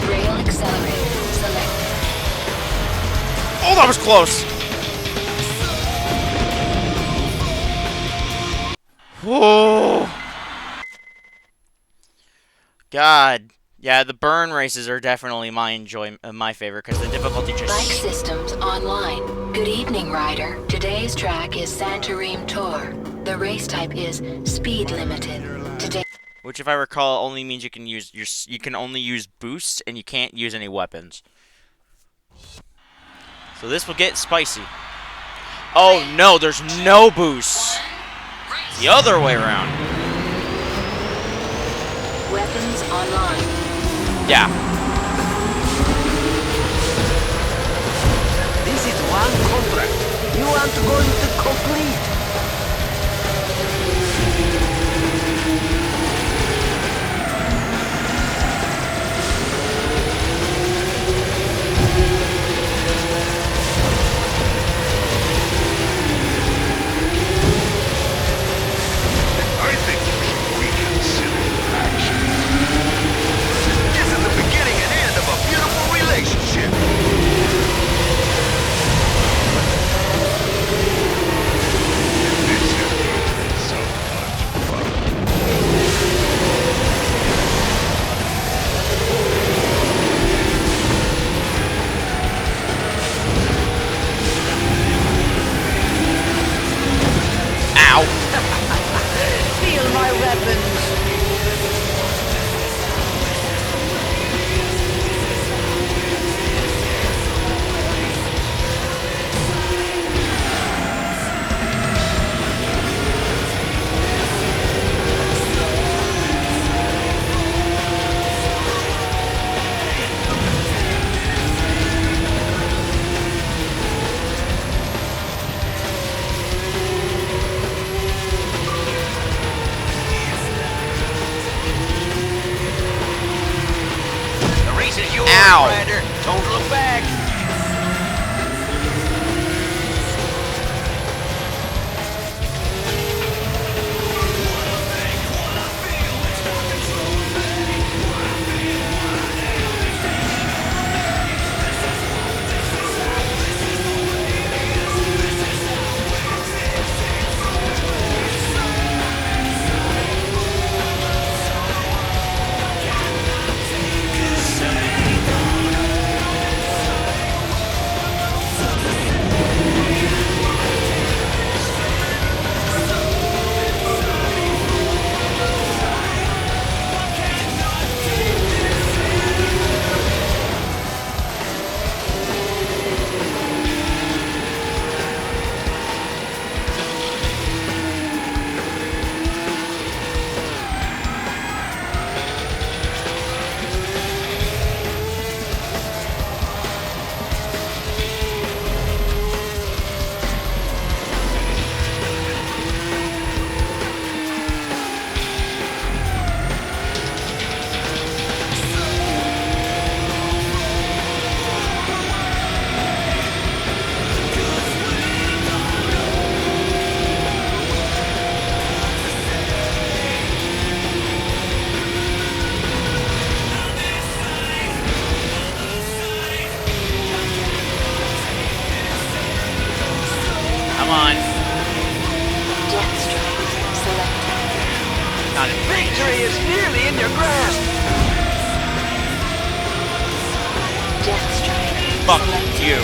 Rail accelerator selected. Oh, that was close. Whoa. God. Yeah, the burn races are definitely my favorite because the difficulty Bike just... systems online. Good evening, rider. Today's track is Santorim Tour. The race type is speed limited. Today. Which, if I recall, only means you can only use boosts and you can't use any weapons. So this will get spicy. Oh no, there's no boosts. The other way around. Weapons online. Yeah. This is one contract. You aren't going to complete. I think you should reconsider your actions. This is the beginning and end of a beautiful relationship. Victory is nearly in your grasp. Death strike. Fuck Selected. you.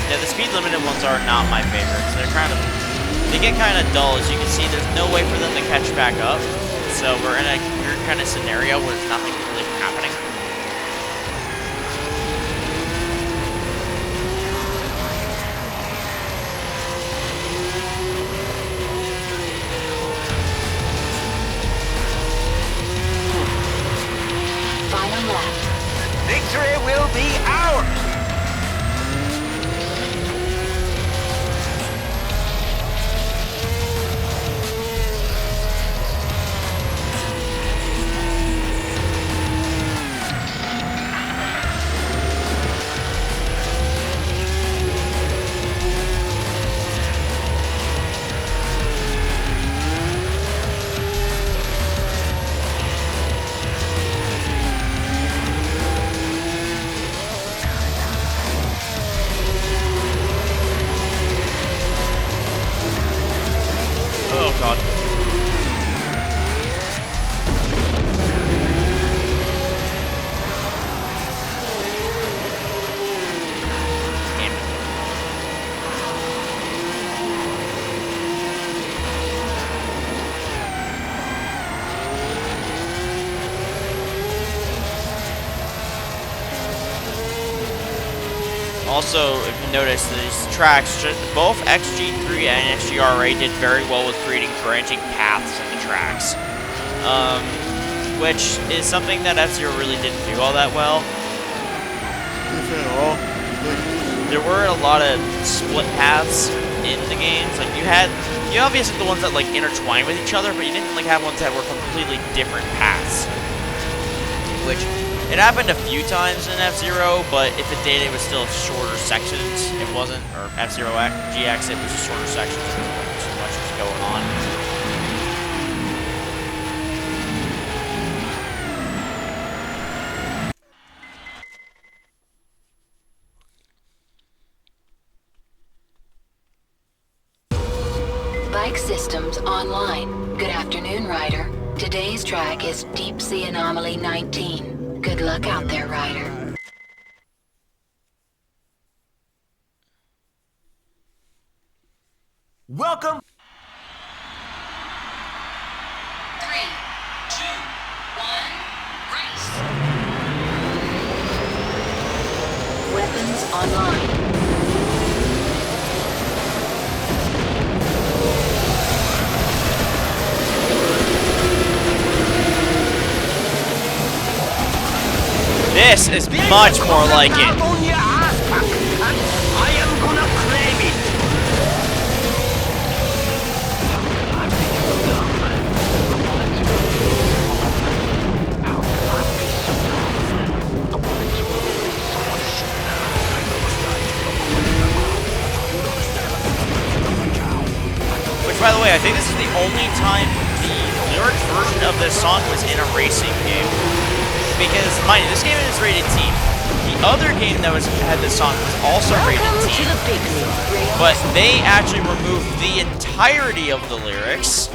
Yeah, the speed limited ones are not my favorites. They get kind of dull. As you can see, there's no way for them to catch back up. So we're in a weird kind of scenario where there's nothing really happening. Final lap. Victory will be ours. Oh god. Damn it. Also, if you notice, these tracks, both XG3 and XGRA did very well with creating branching paths in the tracks. Which is something that F-Zero really didn't do all that well. If at all. There were a lot of split paths in the games. Like you obviously the ones that like intertwine with each other, but you didn't like have ones that were completely different paths. Which it happened a few times in F-Zero, but if it did, it was still shorter sections. It wasn't, or F-Zero GX, it was just shorter sections. There wasn't too much was going on. Bike systems online. Good afternoon, Ryder. Today's track is Deep Sea Anomaly 19. Good luck out there, Ryder. Welcome. 3, 2, 1, race. Weapons online. This is much more like it. On your ass pack, and I am gonna claim it. Which, by the way, I think this is the only time the lyric version of this song was in a racing game. Because, mind you, this game is rated T. The other game that had this song was also rated T. But they actually removed the entirety of the lyrics.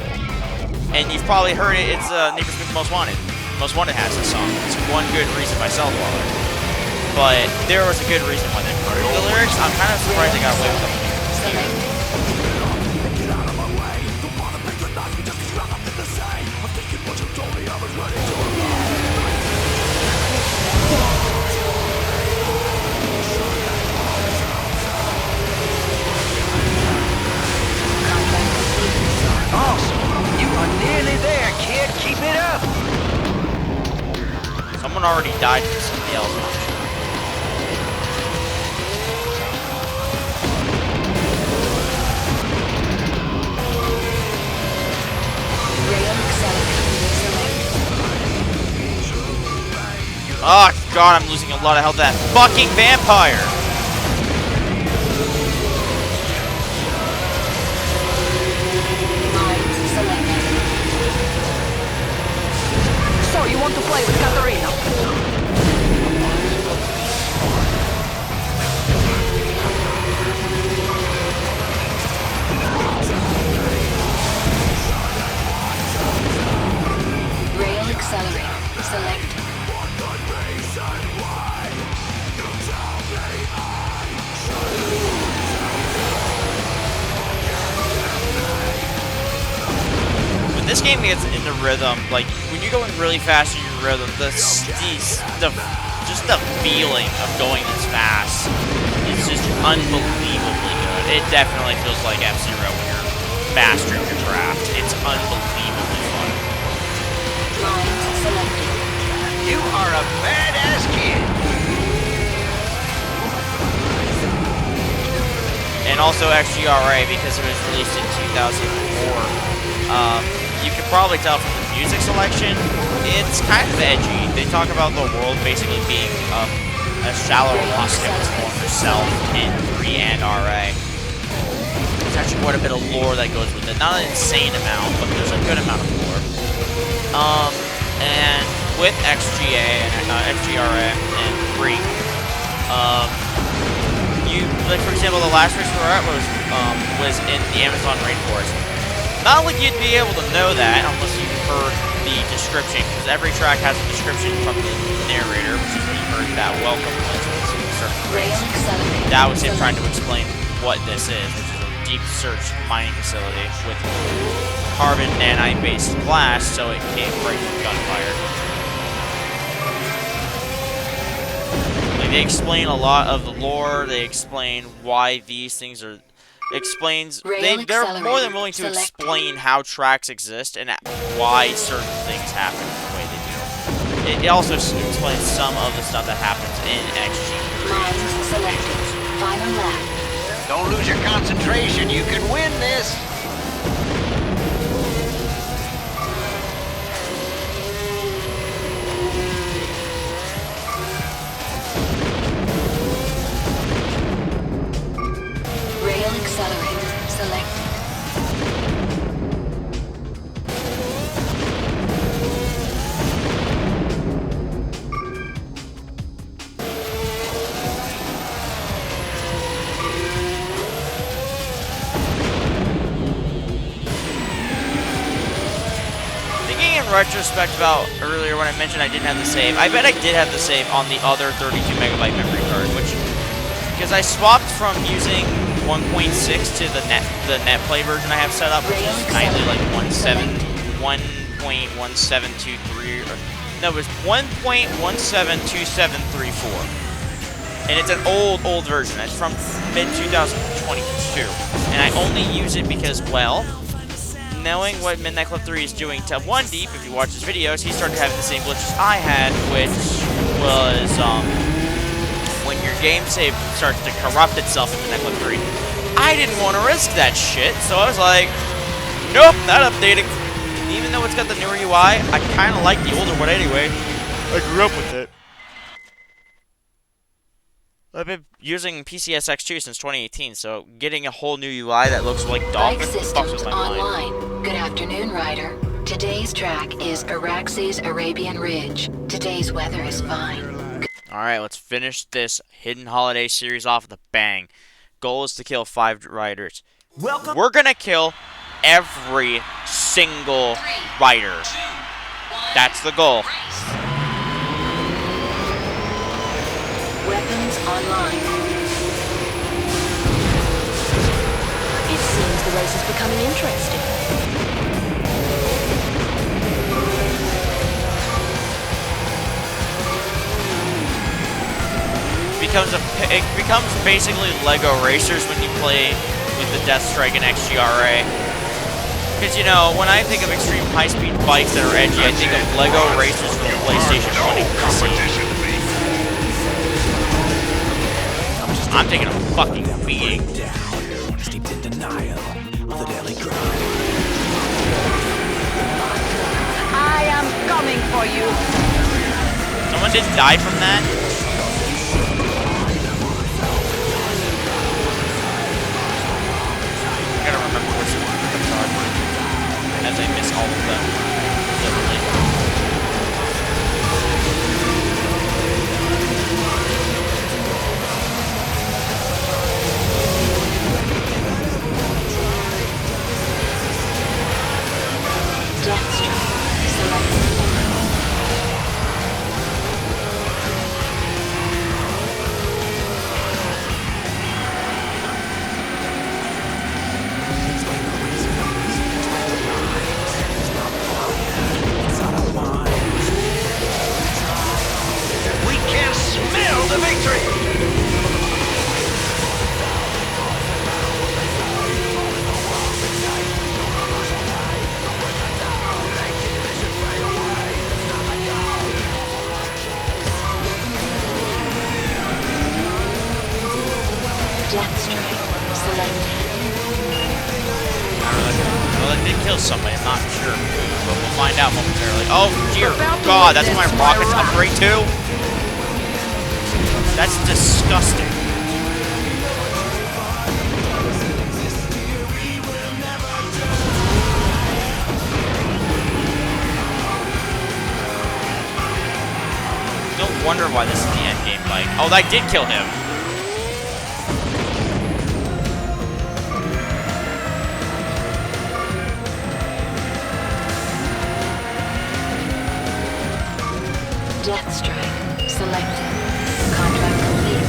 And you've probably heard it, it's Need for Speed Most Wanted. Most Wanted has this song. It's one good reason by Saltwater. But there was a good reason why they removed the lyrics. I'm kind of surprised they got away with them. someone already died to somebody else. I'm sure. Oh god, I'm losing a lot of health to that fucking vampire! So, you want to play with Katarina? Rail accelerator selected. When this game gets into rhythm, like when you go in really fast in your rhythm, just the feeling of going this fast is just unbelievably good. It definitely feels like F-Zero when you're mastering your craft. It's unbelievably fun. Lines selected. You are a badass kid. And also XGRA, because it was released in 2004. You can probably tell from the music selection, it's kind of edgy. They talk about the world basically being a shallow husk that was formed herself in 3 and RA. There's actually quite a bit of lore that goes with it. Not an insane amount, but there's a good amount of lore. And with XGA and XGRA and 3, you, like for example, the last race we were at was in the Amazon rainforest. Not like you'd be able to know that unless you heard the description, because every track has a description from the narrator, which is when you heard that welcome was in a certain race. That was him trying to explain what this is, which is a deep search mining facility with carbon nanite-based glass, so it can't break from gunfire. Like, they explain a lot of the lore. They explain why these things are. They're more than willing to explain how tracks exist and why certain things happen the way they do. It also explains some of the stuff that happens in XG3. Lines selected. Final lap. Don't lose your concentration. You can win this. Rail accelerator selected. Thinking in retrospect about earlier when I mentioned I didn't have the save, I bet I did have the save on the other 32 megabyte memory card, which, because I swapped from using 1.6 to the net play version I have set up, which is kindly like 1.1723, or no, it was 1.172734, and it's an old version. It's from mid 2022, and I only use it because, well, knowing what Midnight Club 3 is doing to One Deep, if you watch his videos, he started having the same glitches I had, which was when your game save starts to corrupt itself in Midnight Club 3. I didn't want to risk that shit, so I was like, nope, not updating. Even though it's got the newer UI, I kind of like the older one anyway. I grew up with it. I've been using PCSX2 since 2018, so getting a whole new UI that looks like Bike Dolphin fucks systems with my mind. online. Good afternoon, Ryder. Today's track is Araxes Arabian Ridge. Today's weather is fine. Alright, let's finish this Hidden Holiday series off with a bang. Goal is to kill 5 riders. We're gonna kill every single rider. That's the goal. Weapons online. It seems the race is becoming interesting. It becomes basically Lego Racers when you play with the Death Strike and XGRA. Because, you know, when I think of extreme high-speed bikes that are edgy, I think of Lego racers from PlayStation 1 and PC. I'm taking a fucking beating. Steeped in denial of the daily grind. I am coming for you. Someone didn't die from that? I gotta remember which ones are, as I miss all of them. Literally. Deathstroke selected. We can smell the victory! Deathstroke selected. Well, it did kill somebody, I'm not sure. But we'll find out momentarily. Oh, dear God, that's my rockets upgrade too? That's disgusting. Don't wonder why this is the end game bike. Oh, that did kill him. Deathstrike selected. Contract complete.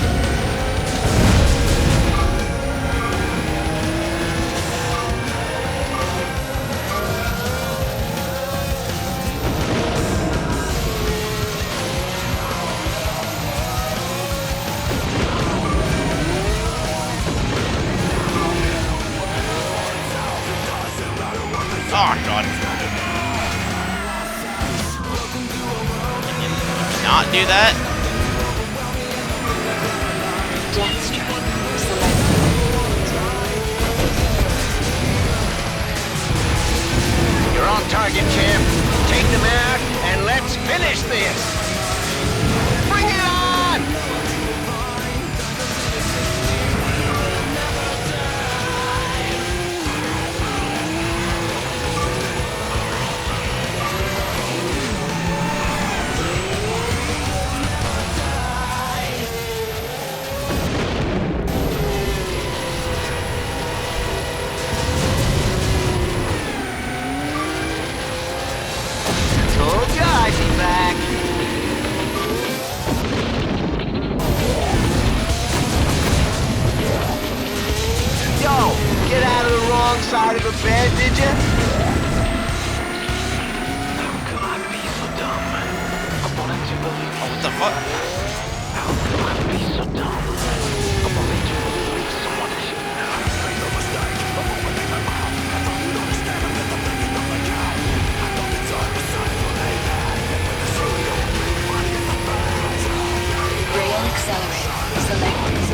Oh, God. Not do that. Deathstrike selected. You're on target, champ. Take them out, and let's finish this! Bring it on! Told ya I'd be back. Yo, get out of the wrong side of the bed, did ya? How could I be so dumb? I wanted to believe. Oh, what the fuck? How could I be so dumb? I wanted to believe someone should know. I made no mistake. I'm opening my mouth. I thought you'd understand. I'm never thinking of my job. I thought it's all the same for me. With the serial, everybody is a fan. Rail accelerator selected.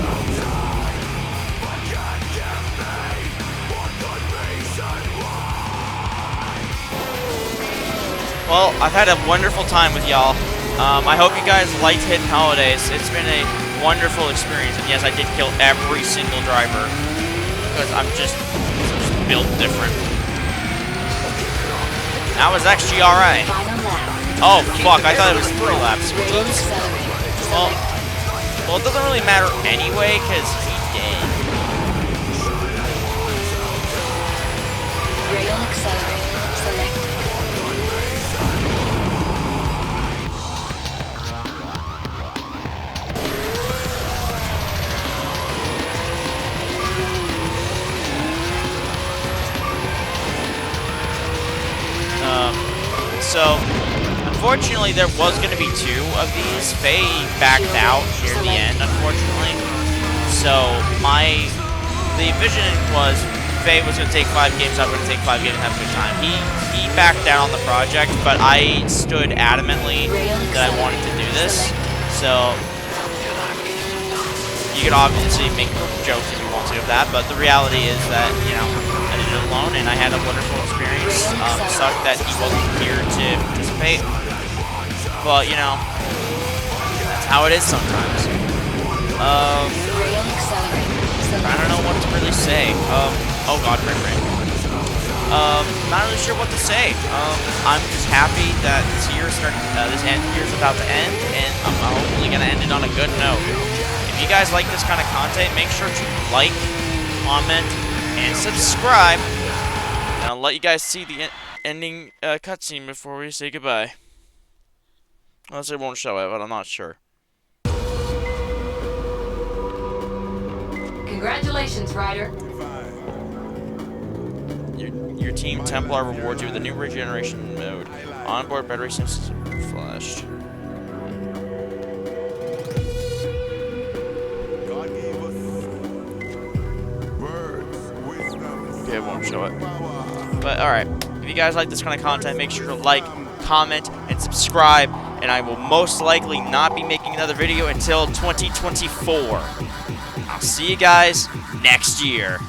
Well, I've had a wonderful time with y'all. I hope you guys liked Hidden Holidays. It's been a wonderful experience. And yes, I did kill every single driver. Because I'm just built different. That was XGRA. Final lap. Oh, fuck. I thought it was 3 laps. Rail Oops. accelerator Well, selected. it doesn't really matter anyway, because he did. Rail accelerator selected. So, unfortunately, there was going to be 2 of these. Faye backed out near the end, unfortunately. So, the vision was Bay was going to take 5 games, I was going to take 5 games and have a good time. He backed down on the project, but I stood adamantly that I wanted to do this. So, you can obviously make jokes if you want to of that, but the reality is that, you know, I did it alone and I had a wonderful experience. Sucked that he wasn't here to participate, but, you know, that's how it is sometimes. I don't know what to really say. Oh god, Rick. Not really sure what to say. I'm just happy that this year's about to end, and I'm hopefully gonna end it on a good note. If you guys like this kind of content, make sure to like, comment, and subscribe. And I'll let you guys see the ending cutscene before we say goodbye. Unless it won't show it, but I'm not sure. Congratulations, Ryder. Your Team Templar rewards you with a new regeneration mode. Onboard battery systems flashed. Okay, it won't show it. But alright, if you guys like this kind of content, make sure to like, comment, and subscribe. And I will most likely not be making another video until 2024. I'll see you guys next year.